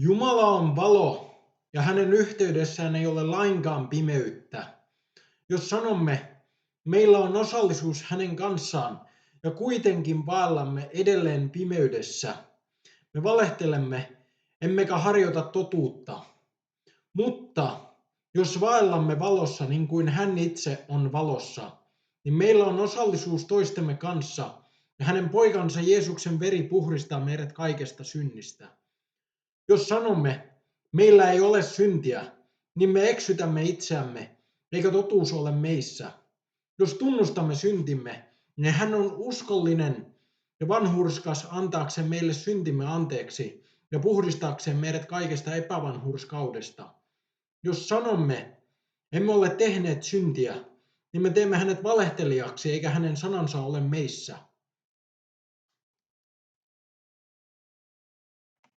Jumala on valo ja hänen yhteydessään ei ole lainkaan pimeyttä. Jos sanomme, meillä on osallisuus hänen kanssaan ja kuitenkin vaellamme edelleen pimeydessä, me valehtelemme emmekä harjoita totuutta. Mutta jos vaellamme valossa niin kuin hän itse on valossa, niin meillä on osallisuus toistemme kanssa ja hänen poikansa Jeesuksen veri puhdistaa meidät kaikesta synnistä. Jos sanomme, meillä ei ole syntiä, niin me eksytämme itseämme, eikä totuus ole meissä. Jos tunnustamme syntimme, niin hän on uskollinen ja vanhurskas antaakseen meille syntimme anteeksi ja puhdistaakseen meidät kaikesta epävanhurskaudesta. Jos sanomme, emme ole tehneet syntiä, niin me teemme hänet valehtelijaksi eikä hänen sanansa ole meissä.